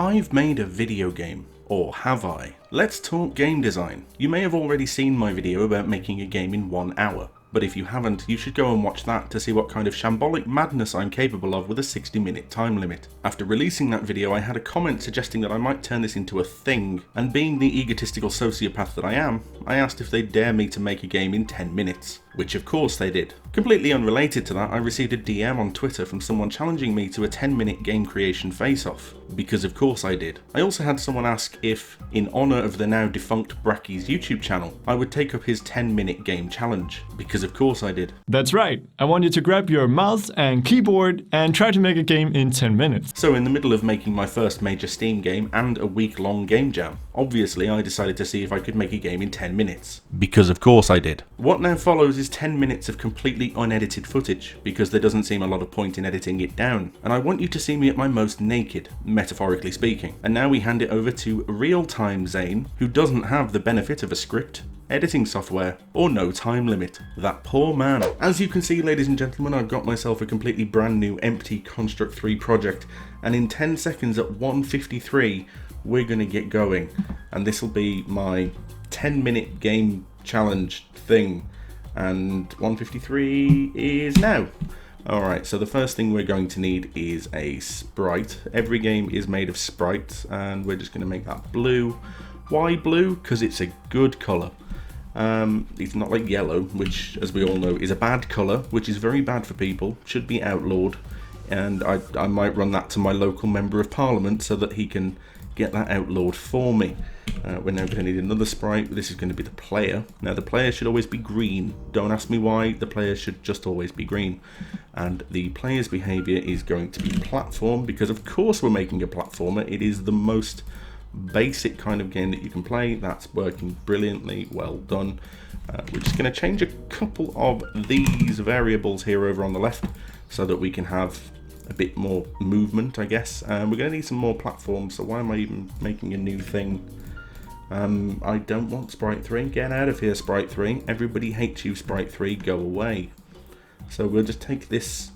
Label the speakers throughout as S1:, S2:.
S1: I've made a video game, or have I? Let's talk game design. You may have already seen my video about making a game in 1 hour, but if you haven't, you should go and watch that to see what kind of shambolic madness I'm capable of with a 60-minute time limit. After releasing that video, I had a comment suggesting that I might turn this into a thing, and being the egotistical sociopath that I am, I asked if they'd dare me to make a game in 10 minutes. Which of course they did. Completely unrelated to that, I received a DM on Twitter from someone challenging me to a 10-minute game creation face-off. Because of course I did. I also had someone ask if, in honour of the now defunct Brackeys YouTube channel, I would take up his 10-minute game challenge. Because of course I did.
S2: That's right. I want you to grab your mouse and keyboard and try to make a game in 10 minutes.
S1: So in the middle of making my first major Steam game and a week-long game jam, obviously I decided to see if I could make a game in 10 minutes. Because of course I did. What now follows is 10 minutes of completely unedited footage, because there doesn't seem a lot of point in editing it down, and I want you to see me at my most naked, metaphorically speaking. And now we hand it over to real-time Zane, who doesn't have the benefit of a script, editing software, or no time limit. That poor man. As you can see, ladies and gentlemen, I've got myself a completely brand new empty Construct 3 project, and in 10 seconds at 1:53, we're gonna get going. And this will be my 10-minute game challenge thing. And 1:53 is now. Alright, so the first thing we're going to need is a sprite. Every game is made of sprites, and we're just going to make that blue. Why blue? Because it's a good colour. It's not like yellow, which, as we all know, is a bad colour, which is very bad for people, should be outlawed. And I might run that to my local member of parliament so that he can get that outlawed for me. We're now going to need another sprite. This is going to be the player. Now the player should always be green. Don't ask me why, the player should just always be green. And the player's behaviour is going to be platform, because of course we're making a platformer. It is the most basic kind of game that you can play. That's working brilliantly, well done. We're just going to change a couple of these variables here over on the left so that we can have a bit more movement, I guess. We're going to need some more platforms, so why am I even making a new thing? I don't want Sprite 3. Get out of here, Sprite 3. Everybody hates you, Sprite 3. Go away. So we'll just take this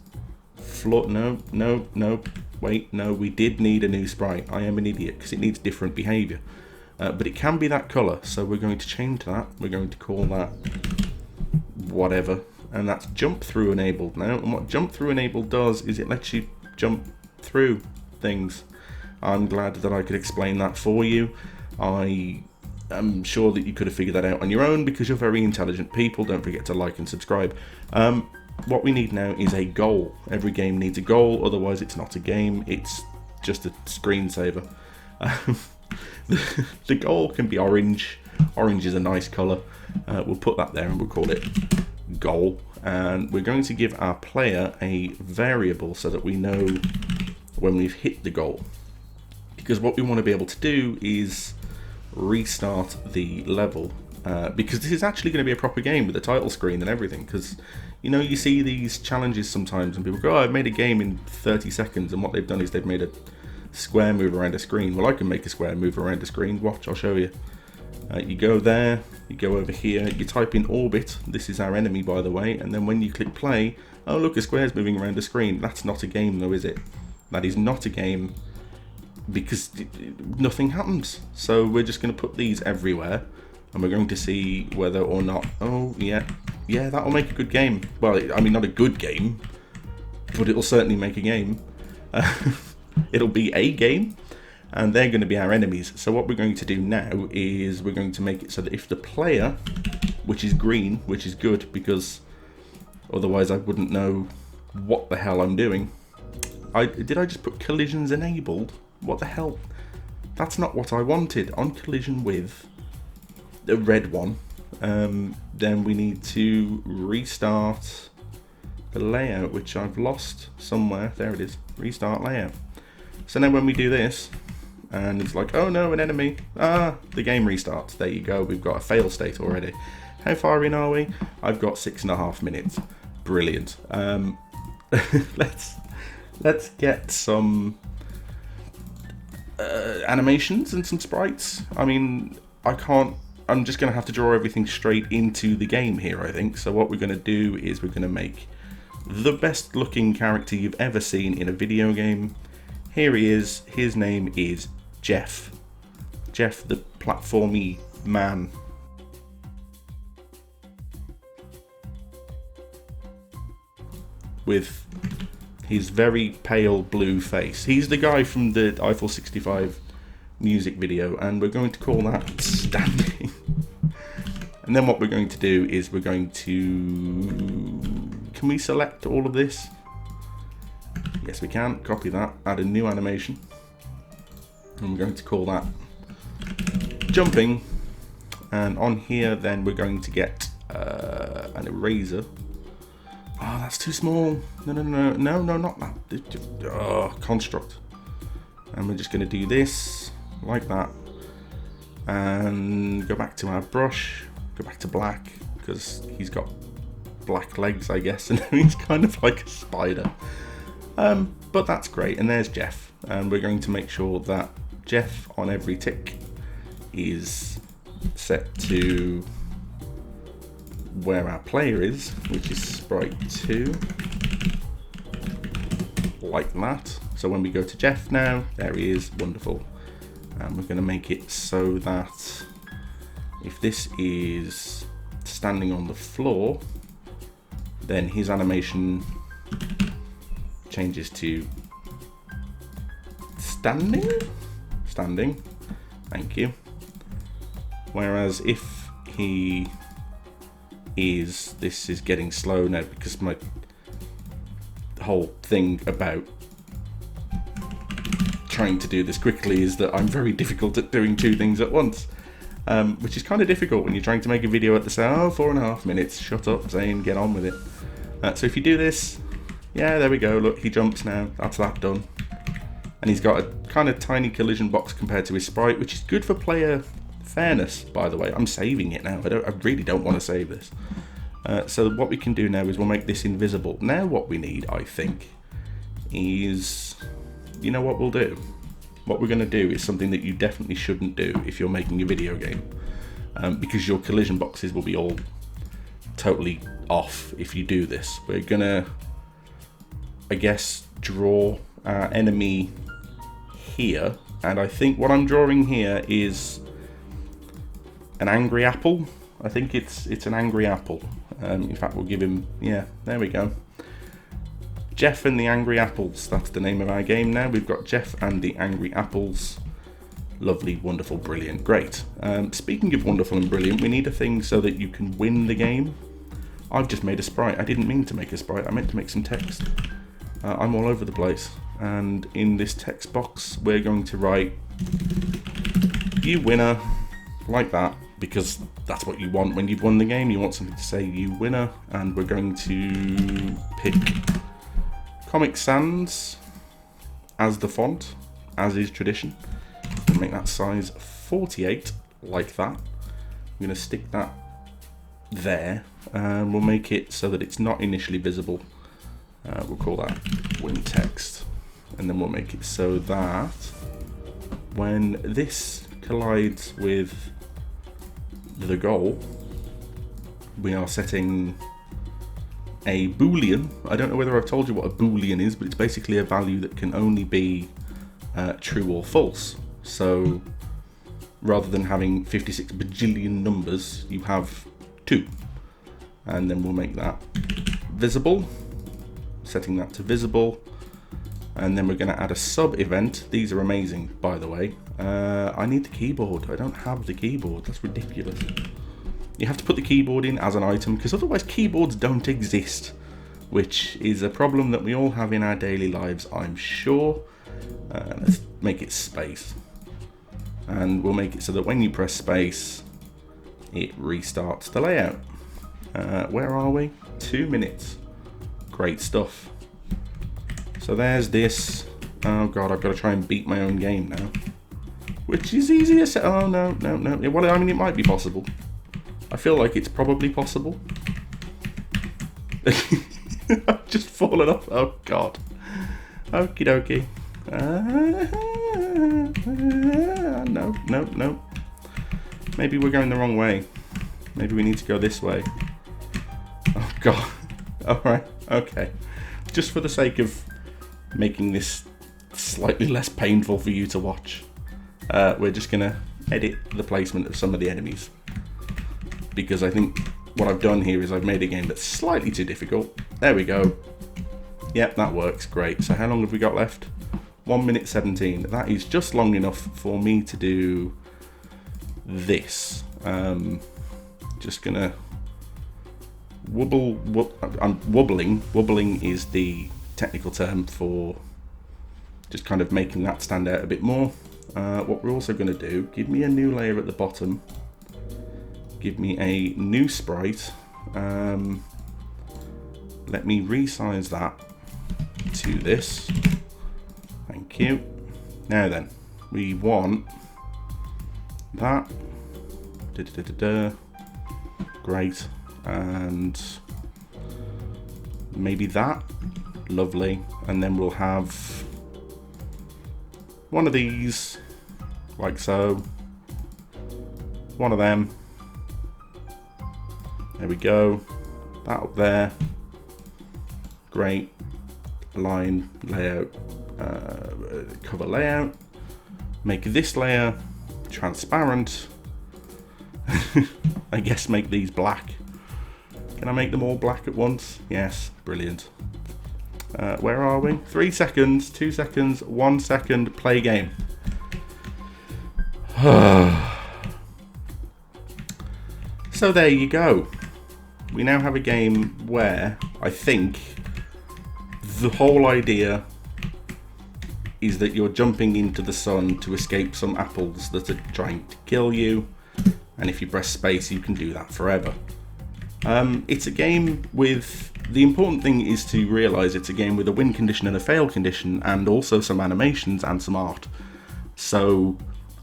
S1: floor. No. Wait, no, we did need a new sprite. I am an idiot, because it needs different behaviour. But it can be that colour, so we're going to change that. We're going to call that whatever. And that's jump through enabled now. And what jump through enabled does is it lets you jump through things. I'm glad that I could explain that for you. I am sure that you could have figured that out on your own, because you're very intelligent people. Don't forget to like and subscribe. What we need now is a goal. Every game needs a goal, otherwise it's not a game, it's just a screensaver. The goal can be orange. Orange is a nice colour. We'll put that there and we'll call it goal. And we're going to give our player a variable so that we know when we've hit the goal. Because what we want to be able to do is restart the level, because this is actually going to be a proper game with a title screen and everything. Because, you know, you see these challenges sometimes and people go, oh, I've made a game in 30 seconds, and what they've done is they've made a square move around a screen. Well, I can make a square move around a screen. Watch, I'll show you. You go there, you go over here, you type in orbit. This is our enemy, by the way, and then when you click play, oh look, a square's moving around a screen. That's not a game though, is it? That is not a game, because nothing happens. So we're just going to put these everywhere, and we're going to see whether or not, oh yeah, that'll make a good game. Well, I mean, not a good game, but it'll certainly make a game. It'll be a game, and they're going to be our enemies. So what we're going to do now is we're going to make it so that if the player, which is green, which is good, because otherwise I wouldn't know what the hell I'm doing. Did I just put collisions enabled? What the hell? That's not what I wanted. On collision with the red one, then we need to restart the layout, which I've lost somewhere. There it is. Restart layout. So now when we do this, and it's like, oh no, an enemy. Ah, the game restarts. There you go. We've got a fail state already. How far in are we? I've got 6.5 minutes. Brilliant. Let's get some animations and some sprites. I mean, I'm just going to have to draw everything straight into the game here, I think. So what we're going to do is we're going to make the best looking character you've ever seen in a video game. Here he is. His name is Jeff. Jeff the platformy man. With his very pale blue face. He's the guy from the Eiffel 65 music video, and we're going to call that standing. And then what we're going to do is we're going to... Can we select all of this? Yes, we can. Copy that. Add a new animation. And we're going to call that jumping. And on here, then we're going to get an eraser. Oh, that's too small. No, not that. Oh, construct. And we're just going to do this like that. And go back to our brush. Go back to black, because he's got black legs, I guess, and he's kind of like a spider. But that's great. And there's Jeff. And we're going to make sure that Jeff on every tick is set to where our player is, which is sprite 2, like that. So when we go to Jeff now, there he is, wonderful. And we're going to make it so that if this is standing on the floor, then his animation changes to standing. Thank you. Whereas if he is, this is getting slow now because my whole thing about trying to do this quickly is that I'm very difficult at doing two things at once, which is kind of difficult when you're trying to make a video at the same 4.5 minutes. Shut up, Zane, get on with it. So if you do this, yeah, there we go, look, he jumps now, that's that done. And he's got a kind of tiny collision box compared to his sprite, which is good for player fairness, by the way. I'm saving it now. I really don't want to save this. So what we can do now is we'll make this invisible. Now what we need, I think, is, you know what we'll do? What we're going to do is something that you definitely shouldn't do if you're making a video game, because your collision boxes will be all totally off if you do this. We're going to, I guess, draw our enemy here, and I think what I'm drawing here is an angry apple. I think it's an angry apple. In fact, we'll give him, yeah, there we go. Jeff and the Angry Apples, that's the name of our game now. We've got Jeff and the Angry Apples. Lovely, wonderful, brilliant, great. Speaking of wonderful and brilliant, we need a thing so that you can win the game. I've just made a sprite. I didn't mean to make a sprite, I meant to make some text. I'm all over the place. And in this text box, we're going to write, "You winner," like that, because that's what you want when you've won the game. You want something to say, "You winner," and we're going to pick Comic Sans as the font, as is tradition. We'll make that size 48, like that. I'm going to stick that there, and we'll make it so that it's not initially visible. We'll call that win text, and then we'll make it so that when this collides with the goal, we are setting a boolean. I don't know whether I've told you what a boolean is, but it's basically a value that can only be true or false. So rather than having 56 bajillion numbers, you have 2. And then we'll make that visible, setting that to visible. And then we're going to add a sub event. These are amazing, by the way. I need the keyboard. I don't have the keyboard. That's ridiculous. You have to put the keyboard in as an item, because otherwise keyboards don't exist, which is a problem that we all have in our daily lives, I'm sure. Let's make it space. And we'll make it so that when you press space, it restarts the layout. Where are we? 2 minutes. Great stuff. So there's this. Oh god, I've got to try and beat my own game now. Which is easier said. Oh no. Well, I mean, it might be possible. I feel like it's probably possible. I've just fallen off. Oh god. Okie dokie. No. Maybe we're going the wrong way. Maybe we need to go this way. Oh god. Alright, okay. Just for the sake of making this slightly less painful for you to watch, we're just gonna edit the placement of some of the enemies, because I think what I've done here is I've made a game that's slightly too difficult. There we go. Yep, that works, great. So how long have we got left? 1 minute 17. That is just long enough for me to do this. Just gonna I'm wobbling. Wobbling is the technical term for just kind of making that stand out a bit more. What we're also gonna do, give me a new layer at the bottom. Give me a new sprite. Let me resize that to this. Thank you. Now then, we want that. Great. And maybe that. Lovely. And then we'll have one of these, like so. One of them. There we go. That up there. Great. Line layout. Cover layout. Make this layer transparent. I guess make these black. Can I make them all black at once? Yes, brilliant. Where are we? 3 seconds, 2 seconds, 1 second, play game. So there you go. We now have a game where I think the whole idea is that you're jumping into the sun to escape some apples that are trying to kill you, and if you press space you can do that forever. It's a game with, the important thing is to realise it's a game with a win condition and a fail condition, and also some animations and some art. So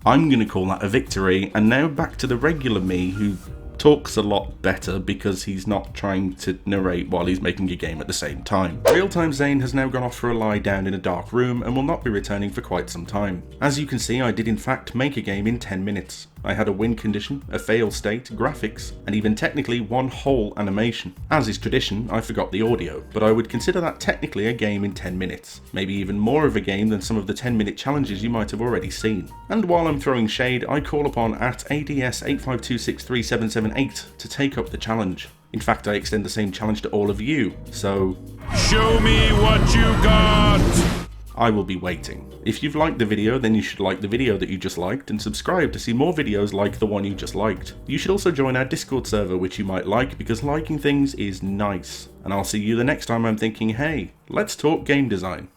S1: I'm going to call that a victory, and now back to the regular me who talks a lot better because he's not trying to narrate while he's making a game at the same time. Real-Time Zane has now gone off for a lie down in a dark room and will not be returning for quite some time. As you can see, I did in fact make a game in 10 minutes. I had a win condition, a fail state, graphics, and even technically one whole animation. As is tradition, I forgot the audio, but I would consider that technically a game in 10 minutes. Maybe even more of a game than some of the 10-minute challenges you might have already seen. And while I'm throwing shade, I call upon @ADS852637778 to take up the challenge. In fact, I extend the same challenge to all of you, so
S3: show me what you got!
S1: I will be waiting. If you've liked the video, then you should like the video that you just liked and subscribe to see more videos like the one you just liked. You should also join our Discord server, which you might like because liking things is nice. And I'll see you the next time I'm thinking, hey, let's talk game design.